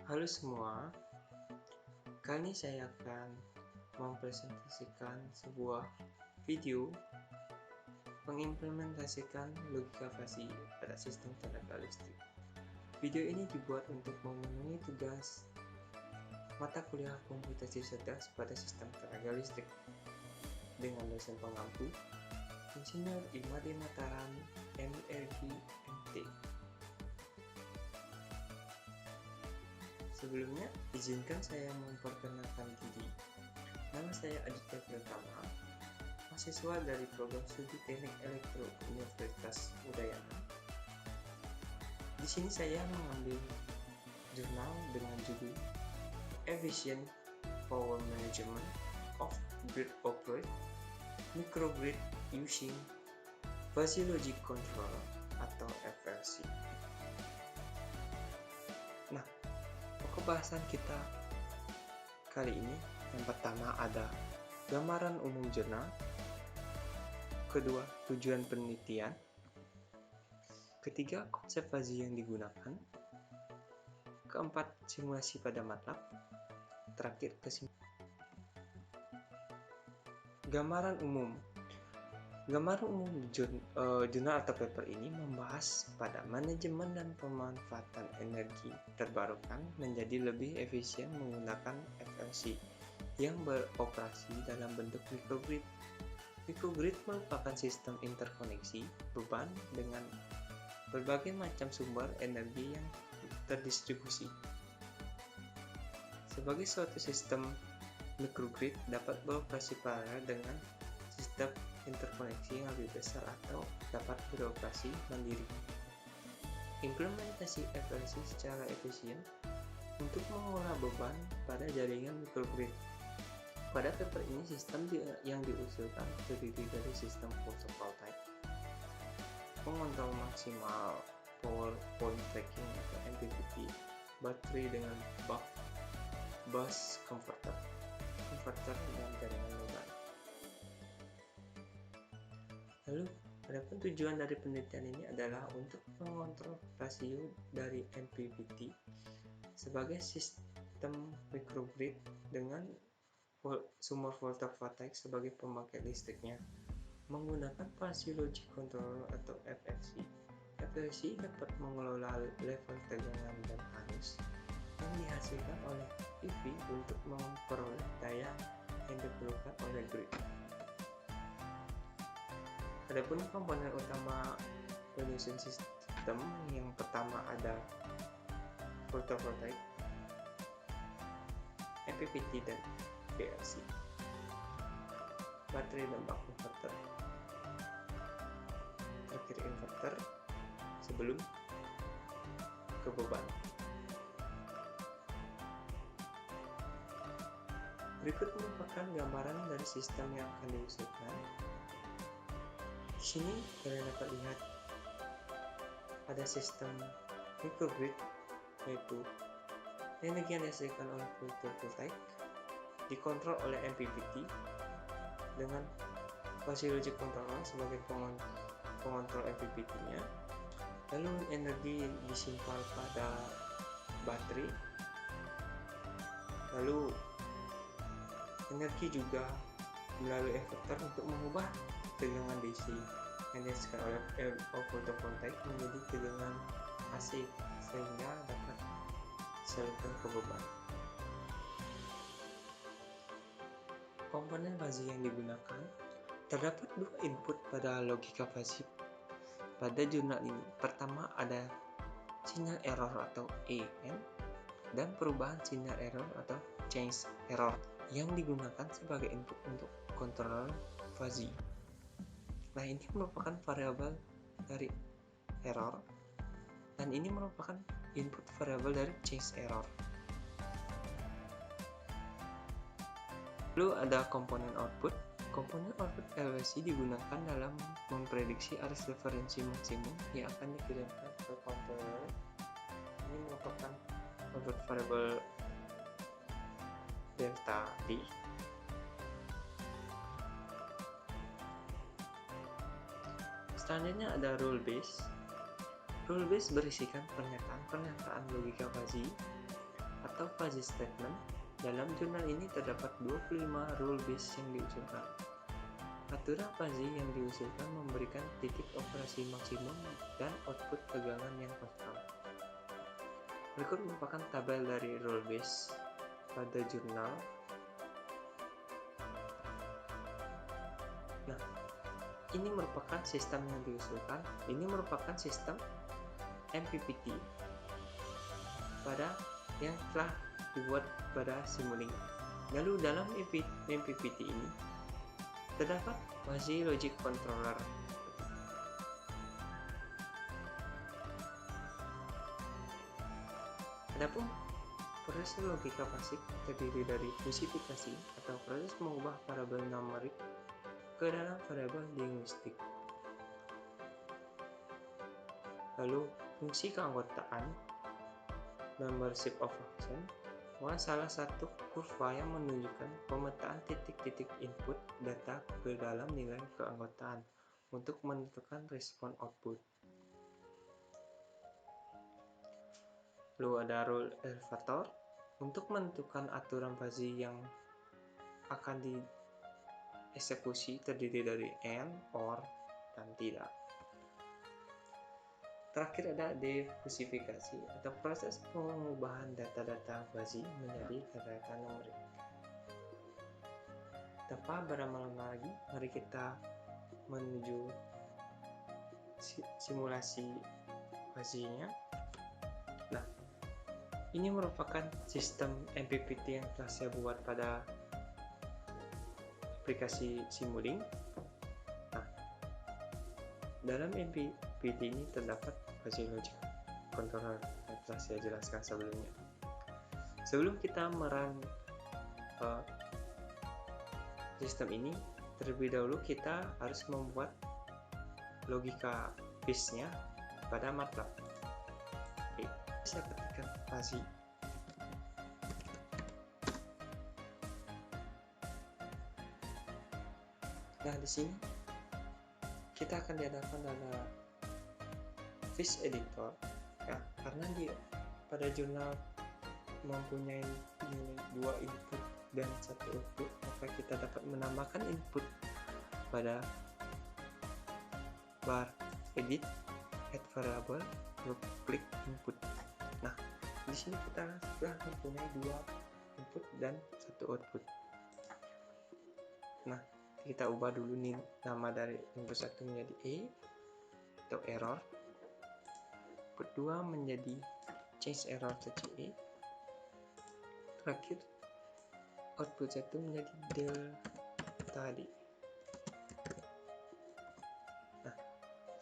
Halo semua, kali ini saya akan mempresentasikan sebuah video mengimplementasikan logika fasi pada sistem tenaga listrik. Video ini dibuat untuk memenuhi tugas mata kuliah komputasi cerdas pada sistem tenaga listrik dengan dosen pengampu Insinyur Imade Mataram, MRG, MT. Sebelumnya, izinkan saya memperkenalkan diri. Nama saya Aditya Pratama, mahasiswa dari program studi Teknik Elektro Universitas Udayana. Di sini saya mengambil jurnal dengan judul Efficient Power Management of Grid Operate Microgrid Using Fuzzy Logic Controller atau FLC. Nah, pokok bahasan kita kali ini yang pertama ada gambaran umum jurnal, kedua tujuan penelitian, ketiga konsep fuzzy yang digunakan, keempat simulasi pada MATLAB, terakhir kesimpulan. Gambaran umum jurnal atau paper ini membahas pada manajemen dan pemanfaatan energi terbarukan menjadi lebih efisien menggunakan FLC yang beroperasi dalam bentuk microgrid. Microgrid merupakan sistem interkoneksi beban dengan berbagai macam sumber energi yang terdistribusi. Sebagai suatu sistem, microgrid dapat beroperasi paralel dengan sistem interkoneksi yang lebih besar atau dapat beroperasi mandiri. Implementasi FLC secara efisien untuk mengolah beban pada jaringan microgrid. Pada paper ini, sistem yang diusulkan terdiri dari sistem photovoltaik, pengontrol maksimal power point tracking atau MPPT, baterai dengan bus converter, dan jaringan beban. Lalu, adapun tujuan dari penelitian ini adalah untuk mengontrol rasio dari MPPT sebagai sistem microgrid dengan sumber voltaik sebagai pembangkit listriknya menggunakan Fuzzy Logic Controller atau FLC. FLC dapat mengelola level tegangan dan arus yang dihasilkan oleh PV untuk memperoleh daya yang diperlukan oleh grid. Adapun komponen utama penyusun sistem yang pertama ada photovoltaik, MPPT dan PLC, baterai dan bak converter, terakhir inverter sebelum ke beban. Berikut merupakan gambaran dari sistem yang akan diusulkan. Di sini kalian dapat lihat ada sistem microgrid, yaitu energi yang dihasilkan oleh photovoltaik dikontrol oleh MPPT dengan Fuzzy Logic Controller sebagai pengontrol MPPT-nya. Lalu energi disimpan pada baterai. Lalu energi juga melalui inverter untuk mengubah tegangan DC yang dihasilkan oleh photovoltaik menjadi tegangan AC sehingga dapat disalurkan ke beban. Komponen fuzzy yang digunakan terdapat dua input pada logika fuzzy pada jurnal ini. Pertama ada sinyal error atau EN dan perubahan sinyal error atau change error yang digunakan sebagai input untuk controller fuzzy. Nah, ini merupakan variabel dari error dan ini merupakan input variabel dari change error. Lalu ada komponen output. Komponen output FLC digunakan dalam memprediksi arus referensi maksimum yang akan dikirimkan ke controller. Ini merupakan output variabel delta D. Selanjutnya ada rule base. Rule base berisikan pernyataan logika fuzzy atau fuzzy statement. Dalam jurnal ini terdapat 25 rule base yang diusulkan. Aturan fuzzy yang diusulkan memberikan titik operasi maksimum dan output tegangan yang konstan. Berikut merupakan tabel dari rule base pada jurnal. Nah, ini merupakan sistem yang diusulkan. Ini merupakan sistem MPPT pada yang telah dibuat pada Simulink. Lalu dalam MPPT ini terdapat fuzzy logic controller. Adapun proses logika pasif terdiri dari fusifikasi atau proses mengubah variabel numerik ke dalam variabel linguistik. Lalu fungsi keanggotaan membership of function merupakan salah satu kurva yang menunjukkan pemetaan titik-titik input data ke dalam nilai keanggotaan untuk menentukan respon output. Lalu ada rule elevator untuk menentukan aturan fuzzy yang akan dieksekusi terdiri dari and, or, dan tidak. Terakhir ada defusifikasi atau proses pengubahan data-data fuzzy menjadi data numerik. Tanpa berlama-lama lagi, mari kita menuju simulasi fuzzy-nya. Nah, ini merupakan sistem MPPT yang telah saya buat pada aplikasi Simulink. Nah, dalam MPPT ini terdapat fuzzy logic controller yang telah saya jelaskan sebelumnya. Sebelum kita merun sistem ini, terlebih dahulu kita harus membuat logika base-nya pada MATLAB. Oke, saya ketikkan fuzzy. Nah, di sini kita akan dihadapkan pada fish editor, ya, karena pada jurnal mempunyai dua input dan satu output, maka kita dapat menambahkan input pada bar edit add variable, lalu klik input. Nah, di sini kita sudah mempunyai dua input dan satu output. Nah, kita ubah dulu nih nama dari input satu menjadi E atau error, input 2 menjadi change error to CE, terakhir output 1 menjadi delta D.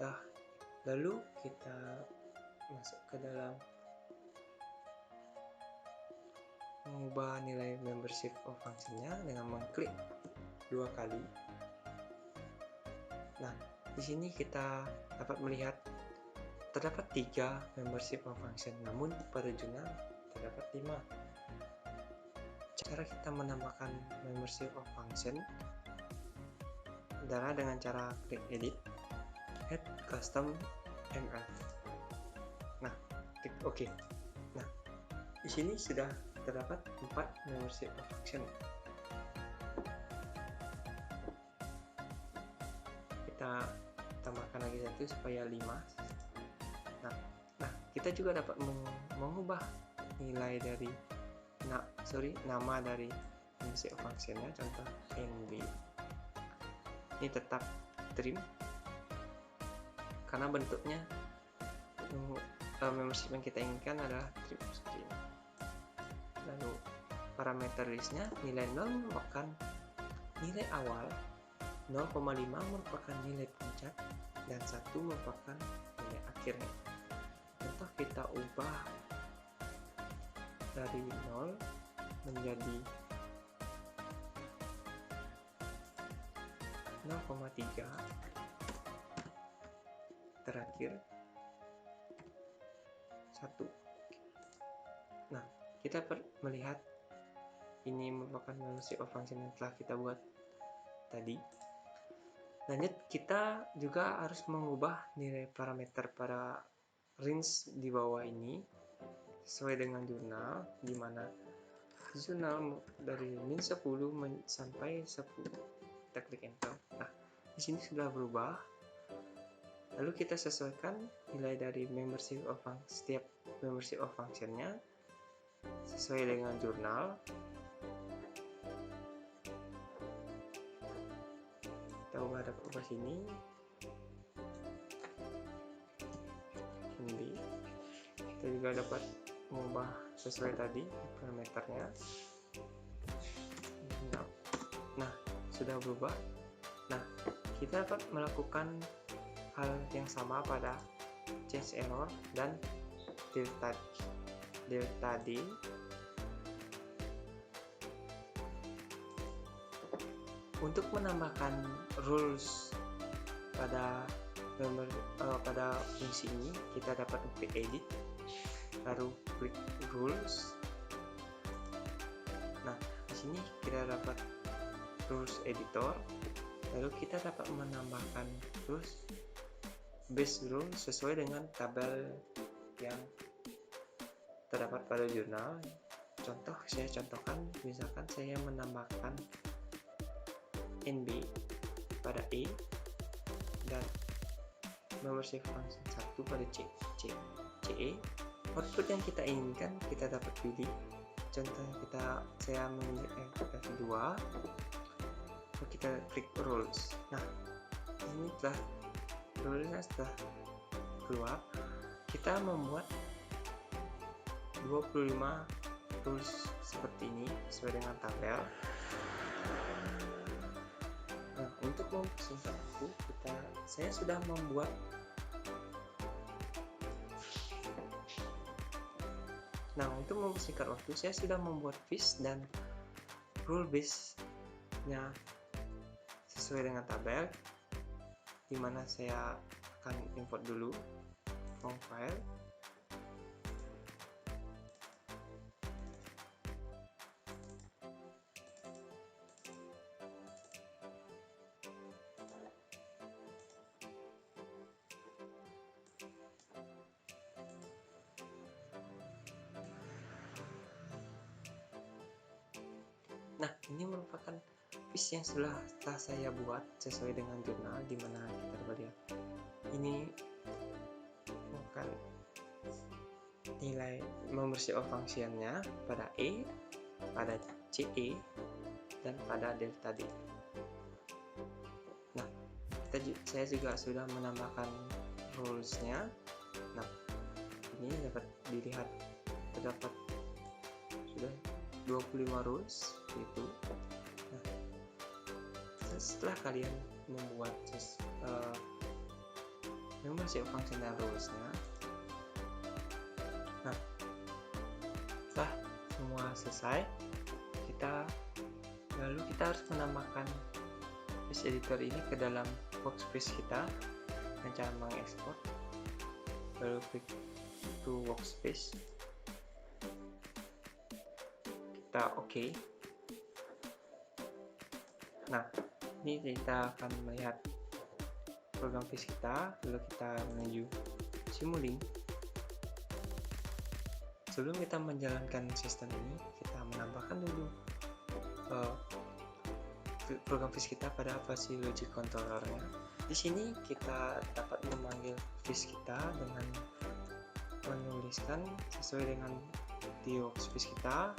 Nah, lalu kita masuk ke dalam mengubah nilai membership of function-nya dengan mengklik 2 kali. Nah, di sini kita dapat melihat terdapat 3 membership of function, namun pada jurnal terdapat 5. Cara kita menambahkan membership of function adalah dengan cara klik edit, add custom MF. Nah, klik OK. Nah, di sini sudah terdapat 4 membership of function. Kita tambahkan lagi satu supaya 5. Nah, kita juga dapat mengubah nilai dari nama dari membership function-nya, contoh NB. Ini tetap trim karena bentuknya membership yang kita inginkan adalah trim string. Lalu parameter listnya, nilai 0 merupakan nilai awal, 0,5 merupakan nilai puncak, dan 1 merupakan nilai akhirnya. Contoh kita ubah dari 0 menjadi 0,3, terakhir 1. Nah, kita melihat ini merupakan membership of function yang telah kita buat tadi. Lanjut, kita juga harus mengubah nilai parameter pada range di bawah ini sesuai dengan jurnal, di mana jurnal dari -10 sampai 10. Kita klik enter. Nah, di sini sudah berubah. Lalu kita sesuaikan nilai dari setiap membership of function-nya sesuai dengan jurnal. Kita ubah sini. Ini kita juga dapat mengubah sesuai tadi parameternya. Nah, sudah berubah. Nah, kita dapat melakukan hal yang sama pada change error dan delta D. Untuk menambahkan rules pada fungsi ini, kita dapat klik edit, lalu klik rules. Nah, di sini kita dapat rules editor, lalu kita dapat menambahkan rules base rule sesuai dengan tabel yang terdapat pada jurnal. Contoh, saya contohkan, misalkan saya menambahkan NB pada E dan membership function 1 pada CE. Output yang kita inginkan kita dapat pilih. Contohnya saya memilih F2, kita klik rules. Nah, ini telah rulesnya sudah keluar. Kita membuat 25 rules seperti ini sesuai dengan tabel. Nah, untuk mempersingkat waktu, saya sudah membuat fish dan rule base-nya sesuai dengan tabel, dimana saya akan import dulu form file. Nah, ini merupakan fish yang setelah saya buat sesuai dengan jurnal, di mana kita dapat lihat ini bukan nilai membership of function-nya pada E, pada CE, dan pada delta D. Nah, saya juga sudah menambahkan rules-nya. Nah, ini dapat dilihat terdapat sudah 25 rules itu. Nah, setelah kalian membuat membership function dan rules-nya, nah, setelah semua selesai, lalu kita harus menambahkan fish editor ini ke dalam workspace kita dengan cara mengekspor. Lalu klik to workspace, kita OK. Nah, ini kita akan melihat program fish kita. Lalu kita menuju Simulink. Sebelum kita menjalankan sistem ini, kita menambahkan dulu program fish kita pada fuzzy logic controller-nya. Di sini kita dapat memanggil fish kita dengan menuliskan sesuai dengan di workspace kita.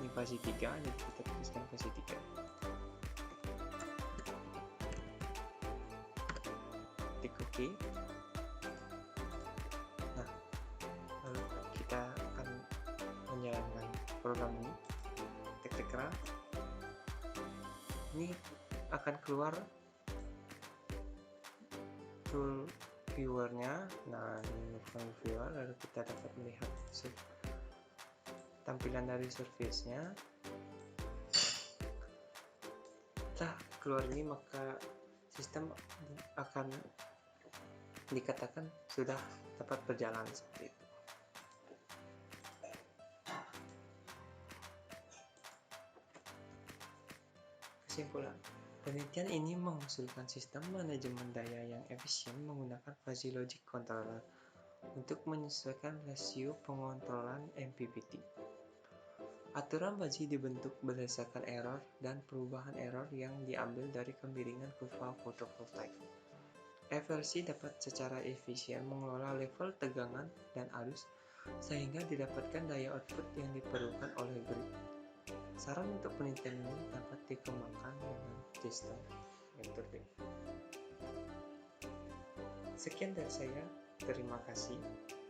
Ini fuzzy 3, jadi kita tuliskan fuzzy 3. Klik OK. Nah, lalu kita akan menjalankan program ini. Klik run. Ini akan keluar tool viewer-nya. Nah, ini tool viewer, lalu kita dapat melihat tampilan dari surface-nya. Setelah keluar ini, maka sistem akan dikatakan sudah dapat berjalan seperti itu. Kesimpulan, penelitian ini mengusulkan sistem manajemen daya yang efisien menggunakan fuzzy logic controller untuk menyesuaikan rasio pengontrolan MPPT. Aturan bazi dibentuk berdasarkan error dan perubahan error yang diambil dari kemiringan kurva fotovoltaik. Eversi dapat secara efisien mengelola level tegangan dan arus sehingga didapatkan daya output yang diperlukan oleh grid. Saran untuk penelitian ini dapat dikembangkan dengan sistem metode. Sekian dari saya, terima kasih.